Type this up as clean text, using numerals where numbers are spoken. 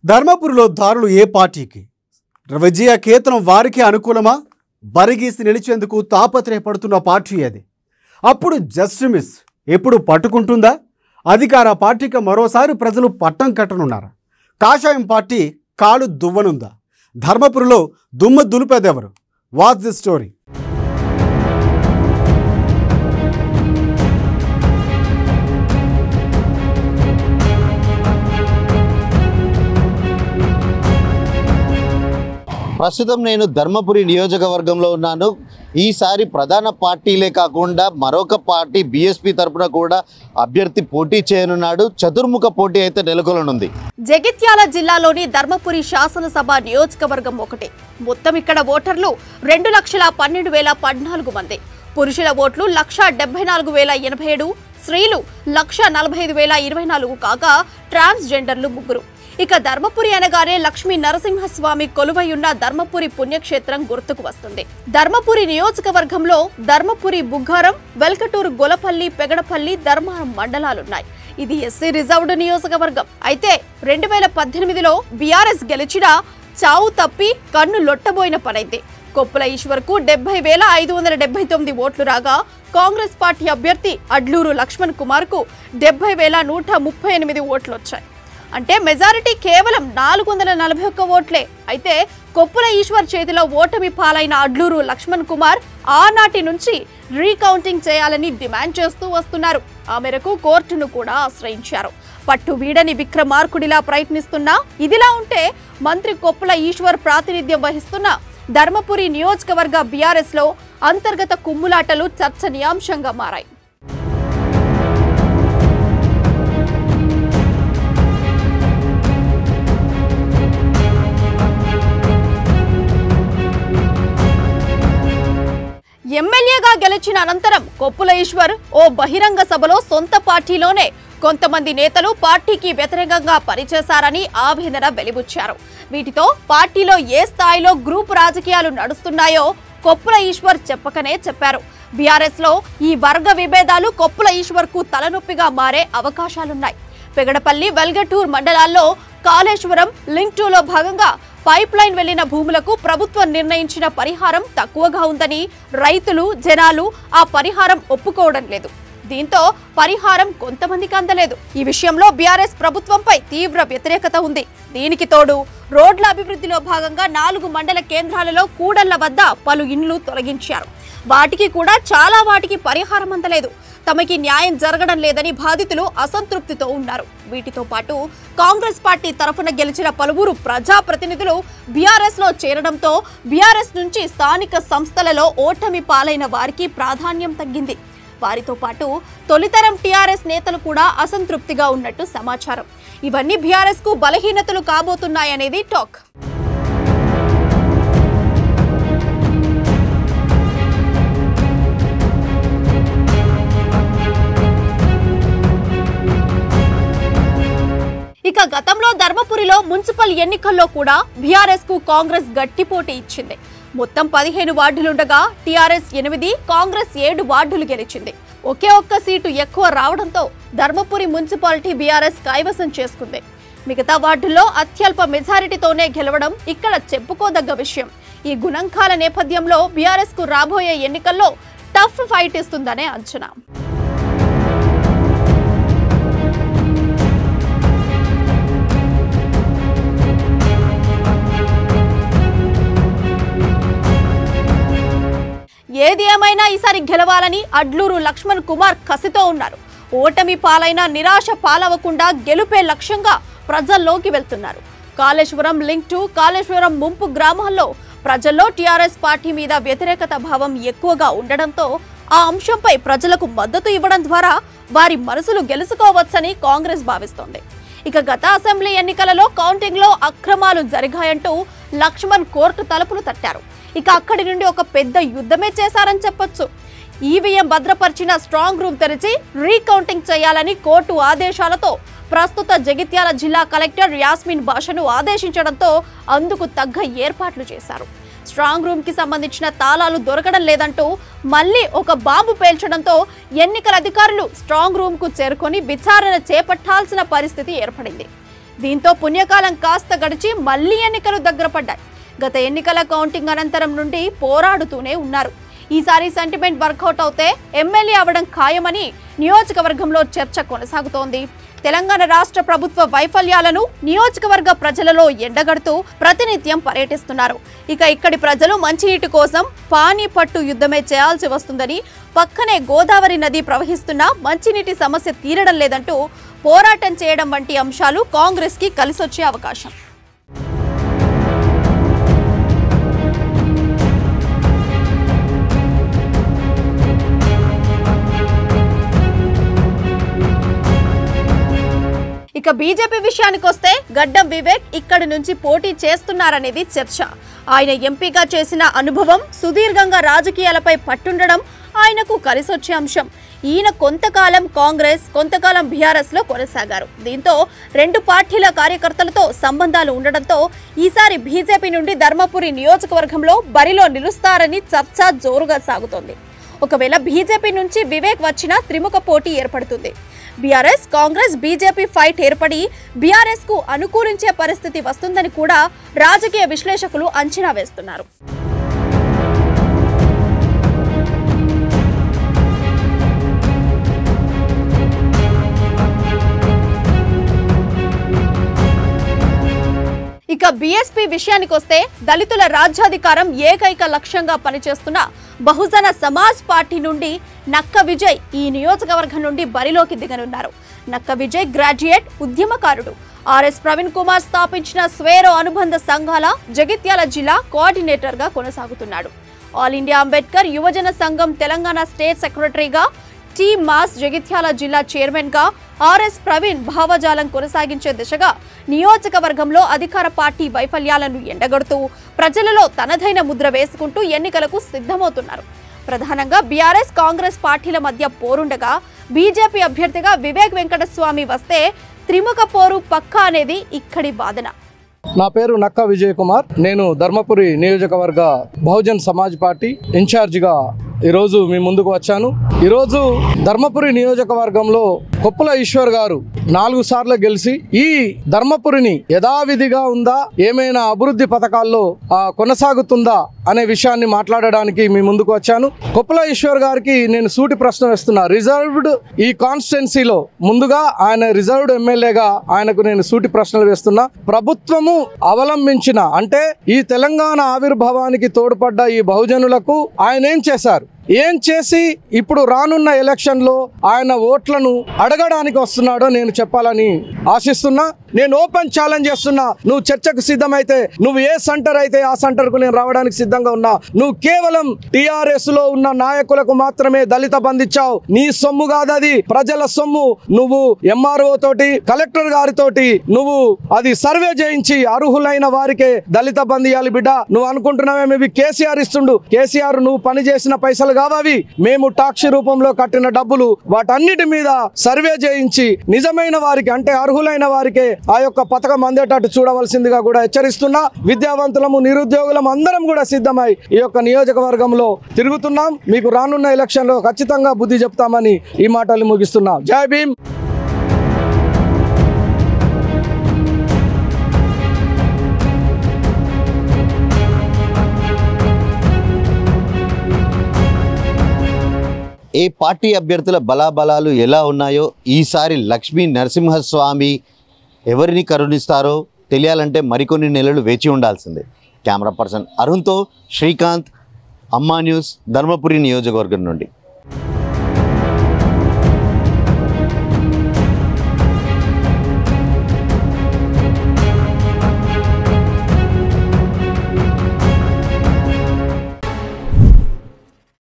ధర్మపురిలో దారులు ఏ పార్టీకి విజయ కేతనం వారికి అనుకూలమా? బరిగీసి నిలిచేందుకు తాపత్రయపడుతున్న పార్టీ అది. అప్పుడు జస్ట్ మిస్ ఎప్పుడు పట్టుకుంటుందా? అధికార పార్టీకి మరోసారి ప్రజలు పట్టం కట్టనున్నారా? కాషాయం పార్టీ కాలు దువ్వనుందా? ధర్మపురిలో దుమ్ము దులిపేదెవరు? Watch the story. ప్రస్తుతం నేను ధర్మపురి నియోజకవర్గంలో ఉన్నాను. ఈసారి ప్రధాన పార్టీలే కాకుండా మరొక పార్టీ బీఎస్పీ తరపున కూడా అభ్యర్థి పోటీ చేయనున్నాడు. చతుర్ముఖ పోటీ అయితే నెలకొననుంది. జగిత్యాల జిల్లాలోని ధర్మపురి శాసనసభ నియోజకవర్గం ఒకటి. మొత్తం ఇక్కడ ఓటర్లు 2,12,014 మంది. పురుషుల ఓట్లు 1,74,087, స్త్రీలు 1,45,024 కాగా ట్రాన్స్జెండర్లు 3. ఇక ధర్మపురి అనగానే లక్ష్మీ నరసింహస్వామి కొలువై ఉన్న ధర్మపురి పుణ్యక్షేత్రం గుర్తుకు వస్తుంది. ధర్మపురి నియోజకవర్గంలో ధర్మపురి, బుగ్గారం, వెల్కటూరు, గొలపల్లి, పెగడపల్లి, ధర్మారం మండలాలున్నాయి. ఇది ఎస్సీ రిజర్వ్డ్ నియోజకవర్గం. అయితే 2018లో బీఆర్ఎస్ గెలిచినా చావు తప్పి కన్ను లొట్టబోయిన పనైంది. కొప్పుల ఈశ్వర్కు 70,579 ఓట్లు రాగా కాంగ్రెస్ పార్టీ అభ్యర్థి అడ్లూరు లక్ష్మణ్ కుమార్కు 70,138 ఓట్లు వచ్చాయి. అంటే మెజారిటీ కేవలం 441 ఓట్లే. అయితే కొప్పుల ఈశ్వర్ చేతిలో ఓటమి పాలైన అడ్లూరు లక్ష్మణ్ కుమార్ ఆనాటి నుంచి రీకౌంటింగ్ చేయాలని డిమాండ్ చేస్తూ వస్తున్నారు. ఆ మేరకు కోర్టును కూడా ఆశ్రయించారు. పట్టు వీడని విక్రమార్కుడిలా ప్రయత్నిస్తున్నా ఇదిలా ఉంటే మంత్రి కొప్పుల ఈశ్వర్ ప్రాతినిధ్యం వహిస్తున్న ధర్మపురి నియోజకవర్గ బీఆర్ఎస్ లో అంతర్గత కుమ్ములాటలు చర్చనీయాంశంగా మారాయి. ఎమ్మెల్యేగా గెలిచిన అనంతరం కొప్పుల ఈశ్వర్ ఓ బహిరంగ సభలో సొంత పార్టీలోనే కొంతమంది నేతలు పార్టీకి వ్యతిరేకంగా పనిచేశారని ఆవేదన వెలిబుచ్చారు. వీటితో పార్టీలో ఏ స్థాయిలో గ్రూప్ రాజకీయాలు నడుస్తున్నాయో కొప్పుల ఈశ్వర్ చెప్పకనే చెప్పారు. బీఆర్ఎస్ లో ఈ వర్గ విభేదాలు కొప్పుల ఈశ్వర్ కు తలనొప్పిగా మారే అవకాశాలున్నాయి. పెగడపల్లి, వెల్గటూర్ మండలాల్లో కాళేశ్వరం లింక్ 2లో భాగంగా పైప్ లైన్ వెళ్లిన భూములకు ప్రభుత్వం నిర్ణయించిన పరిహారం తక్కువగా ఉందని రైతులు, జనాలు ఆ పరిహారం ఒప్పుకోవడం లేదు. దీంతో పరిహారం కొంతమందికి అందలేదు. ఈ విషయంలో బీఆర్ఎస్ ప్రభుత్వంపై తీవ్ర వ్యతిరేకత ఉంది. దీనికి తోడు రోడ్ల అభివృద్ధిలో భాగంగా 4 మండల కేంద్రాలలో కూడళ్ల వద్ద పలు ఇండ్లు తొలగించారు. వాటికి కూడా చాలా వాటికి పరిహారం అందలేదు. తమకి న్యాయం జరగడం లేదని బాధితులు అసంతృప్తితో ఉన్నారు. వీటితో పాటు కాంగ్రెస్ పార్టీ తరఫున గెలిచిన పలువురు ప్రజాప్రతినిధులు బీఆర్ఎస్ లో చేరడంతో బీఆర్ఎస్ నుంచి స్థానిక సంస్థలలో ఓటమి పాలైన వారికి ప్రాధాన్యం తగ్గింది. వారితో పాటు తొలితరం టీఆర్ఎస్ నేతలు కూడా అసంతృప్తిగా ఉన్నట్టు సమాచారం. ఇవన్నీ బీఆర్ఎస్ కు బలహీనతలు కాబోతున్నాయనేది టాక్. ఇక గతంలో ధర్మపురిలో మున్సిపల్ ఎన్నికల్లో కూడా బీఆర్ఎస్ కు కాంగ్రెస్ గట్టి పోటీ ఇచ్చింది. మొత్తం 15 వార్డులుండగా టీఆర్ఎస్ 8, కాంగ్రెస్ 7 వార్డులు గెలిచింది. ఒకే ఒక్క సీటు ఎక్కువ రావడంతో ధర్మపురి మున్సిపాలిటీ బీఆర్ఎస్ కైవసం చేసుకుంది. మిగతా వార్డుల్లో అత్యల్ప మెజారిటీతోనే గెలవడం ఇక్కడ చెప్పుకోదగ్గ విషయం. ఈ గుణంకాల నేపథ్యంలో బీఆర్ఎస్ కు రాబోయే ఎన్నికల్లో టఫ్ ఫైట్ ఇస్తుందనే అంచనా. ఏది ఏమైనా ఈసారి గెలవాలని అడ్లూరు లక్ష్మణ్ కుమార్ కసితో ఉన్నారు. ఓటమి పాలైన నిరాశ పాలవకుండా గెలుపే లక్ష్యంగా ప్రజల్లోకి వెళ్తున్నారు. కాళేశ్వరం లింక్ 2, కాళేశ్వరం ముంపు గ్రామాల్లో ప్రజల్లో టీఆర్ఎస్ పార్టీ మీద వ్యతిరేకత భావం ఎక్కువగా ఉండడంతో ఆ అంశంపై ప్రజలకు మద్దతు ఇవ్వడం ద్వారా వారి మనసులు గెలుచుకోవచ్చని కాంగ్రెస్ భావిస్తోంది. ఇక గత అసెంబ్లీ ఎన్నికలలో కౌంటింగ్ లో అక్రమాలు జరిగాయంటూ లక్ష్మణ్ కోర్టు తలుపులు తట్టారు. ఇక అక్కడి నుండి ఒక పెద్ద యుద్ధమే చేశారని చెప్పొచ్చు. ఈవీఎం భద్రపరిచిన స్ట్రాంగ్ రూమ్ తెరిచి రీకౌంటింగ్ చేయాలని కోర్టు ఆదేశాలతో ప్రస్తుత జగిత్యాల జిల్లా కలెక్టర్ యాస్మిన్ భాషను ఆదేశించడంతో అందుకు తగ్గ ఏర్పాట్లు చేశారు. స్ట్రాంగ్ రూమ్ కి సంబంధించిన తాళాలు దొరకడం లేదంటూ మళ్ళీ ఒక బాంబు పేల్చడంతో ఎన్నికల అధికారులు స్ట్రాంగ్ రూమ్ కు చేరుకొని విచారణ చేపట్టాల్సిన పరిస్థితి ఏర్పడింది. దీంతో పుణ్యకాలం కాస్త గడిచి మళ్లీ ఎన్నికలు దగ్గర పడ్డాయి. గత ఎన్నికల కౌంటింగ్ అనంతరం నుండి పోరాడుతూనే ఉన్నారు. ఈసారి సెంటిమెంట్ వర్కౌట్ అవుతే ఎమ్మెల్యే అవడం ఖాయమని నియోజకవర్గంలో చర్చ కొనసాగుతోంది. తెలంగాణ రాష్ట్ర ప్రభుత్వ వైఫల్యాలను నియోజకవర్గ ప్రజలలో ఎండగడుతూ ప్రతినిత్యం పర్యటిస్తున్నారు. ఇక ఇక్కడి ప్రజలు మంచినీటి కోసం పానీపట్టు యుద్ధమే చేయాల్సి వస్తుందని, పక్కనే గోదావరి నది ప్రవహిస్తున్నా మంచినీటి సమస్య తీరడం లేదంటూ పోరాటం చేయడం వంటి అంశాలు కాంగ్రెస్కి కలిసొచ్చే అవకాశం. ఇక బీజేపీ విషయానికి వస్తే గడ్డం వివేక్ ఇక్కడి నుంచి పోటీ చేస్తున్నారనేది చర్చ. ఆయన ఎంపీగా చేసిన అనుభవం, సుదీర్ఘంగా రాజకీయాలపై పట్టుండడం ఆయనకు కలిసొచ్చే అంశం. ఈయన కొంతకాలం కాంగ్రెస్, కొంతకాలం బీఆర్ఎస్ లో కొనసాగారు. దీంతో రెండు పార్టీల కార్యకర్తలతో సంబంధాలు ఉండడంతో ఈసారి బీజేపీ నుండి ధర్మపురి నియోజకవర్గంలో బరిలో నిలుస్తారని చర్చ జోరుగా సాగుతోంది. ఒకవేళ బీజేపీ నుంచి వివేక్ వచ్చినా త్రిముఖ పోటీ ఏర్పడుతుంది. బీఆర్ఎస్, కాంగ్రెస్, బీజేపీ ఫైట్ ఏర్పడి బీఆర్ఎస్ కు అనుకూలించే పరిస్థితి వస్తుందని కూడా రాజకీయ విశ్లేషకులు అంచనా వేస్తున్నారు. ఇక బీఎస్పీ విషయానికి వస్తే దళితుల రాజ్యాధికారం ఏకైక లక్ష్యంగా పనిచేస్తున్న బహుజన సమాజ్ పార్టీ నుండి నక్క విజయ్ ఈ నియోజకవర్గం నుండి బరిలోకి దిగనున్నారు. నక్క విజయ్ గ్రాడ్యుయేట్, ఉద్యమకారుడు. ఆర్ఎస్ ప్రవీణ్ కుమార్ స్థాపించిన స్వేరో అనుబంధ సంఘాల జగిత్యాల జిల్లా కోఆర్డినేటర్గా కొనసాగుతున్నాడు. ఆల్ ఇండియా అంబేద్కర్ యువజన సంఘం తెలంగాణ స్టేట్ సెక్రటరీగా, టీ మాస్ జగిత్యాల జిల్లా చైర్మన్ గా ఆర్ఎస్ ప్రవీణ్ భావజాలం కొనసాగించే దిశగా నియోజకవర్గంలో అధికార పార్టీ వైఫల్యాలను ఎండగడుతూ ప్రజలలో తనదైన ముద్ర వేసుకుంటూ ఎన్నికలకు సిద్ధమవుతున్నారు. ప్రధానంగా బీఆర్ఎస్, కాంగ్రెస్ పార్టీల మధ్య పోరుండగా బీజేపీ అభ్యర్థిగా వివేక్ వెంకటస్వామి వస్తే త్రిముఖ పోరు పక్కా అనేది ఇక్కడి వాదన. నా పేరు నక్క విజయ్ కుమార్. నేను ధర్మపురి నియోజకవర్గ బహుజన్ సమాజ్ పార్టీ ఇన్ఛార్జిగా ఈరోజు మీ ముందుకు వచ్చాను. ఈరోజు ధర్మపురి నియోజకవర్గంలో కొప్పుల ఈశ్వర్ గారు 4 సార్లు గెలిచి ఈ ధర్మపురిని యథావిధిగా ఉందా, ఏమైనా అభివృద్ధి పథకాల్లో కొనసాగుతుందా అనే విషయాన్ని మాట్లాడడానికి మీ ముందుకు వచ్చాను. కొప్పుల ఈశ్వర్ గారికి నేను సూటి ప్రశ్న వేస్తున్నా. రిజర్వ్డ్ ఈ కాన్స్టిట్యున్సీలో ముందుగా ఆయన రిజర్వ్డ్ ఎమ్మెల్యేగా ఆయనకు నేను సూటి ప్రశ్నలు వేస్తున్నా. ప్రభుత్వము అవలంబించిన, అంటే ఈ తెలంగాణ ఆవిర్భావానికి తోడ్పడ్డ ఈ బహుజనులకు ఆయన ఏం చేశారు? ఏం చేసి ఇప్పుడు రానున్న ఎలక్షన్లో ఆయన ఓట్లను అడగడానికి వస్తున్నాడో నేను చెప్పాలని ఆశిస్తున్నా. నేను ఓపెన్ ఛాలెంజ్ చేస్తున్నా. నువ్వు చర్చకు సిద్ధమైతే, నువ్వు ఏ సెంటర్ అయితే ఆ సెంటర్కు నేను రావడానికి సిద్ధంగా ఉన్నా. నువ్వు కేవలం టీఆర్ఎస్ లో ఉన్న నాయకులకు మాత్రమే దళిత బంధు ఇచ్చావు. నీ సొమ్ము కాదు, అది ప్రజల సొమ్ము. నువ్వు ఎంఆర్ఓ తోటి, కలెక్టర్ గారితోటి నువ్వు అది సర్వే చేయించి అర్హులైన వారికే దళిత బంధు ఇవ్వాలి బిడ్డ. నువ్వు అనుకుంటున్నావేమో ఇవి కేసీఆర్ ఇస్తుండు. కేసీఆర్ నువ్వు పని చేసిన పైసలు కావవి, మేము టాక్సీ రూపంలో కట్టిన డబ్బులు. వాటన్నిటి మీద సర్వే చేయించి నిజమైన వారికి, అంటే అర్హులైన వారికే ఆ యొక్క పథకం అందేటట్టు చూడవలసిందిగా కూడా హెచ్చరిస్తున్నా. విద్యావంతులము, నిరుద్యోగులం అందరం కూడా సిద్ధమై ఈ యొక్క నియోజకవర్గంలో తిరుగుతున్నాం. మీకు రానున్న ఎలక్షన్లో ఖచ్చితంగా బుద్ధి చెప్తామని ఈ మాటలు ముగిస్తున్నా. జై భీమ్. ఏ పార్టీ అభ్యర్థుల బలాబలాలు ఎలా ఉన్నాయో, ఈసారి లక్ష్మీ నరసింహస్వామి ఎవరిని కరుణిస్తారో తెలియాలంటే మరికొన్ని నెలలు వేచి ఉండాల్సిందే. కెమెరా పర్సన్ అరుణ్తో శ్రీకాంత్, అమ్మా న్యూస్, ధర్మపురి నియోజకవర్గం నుండి.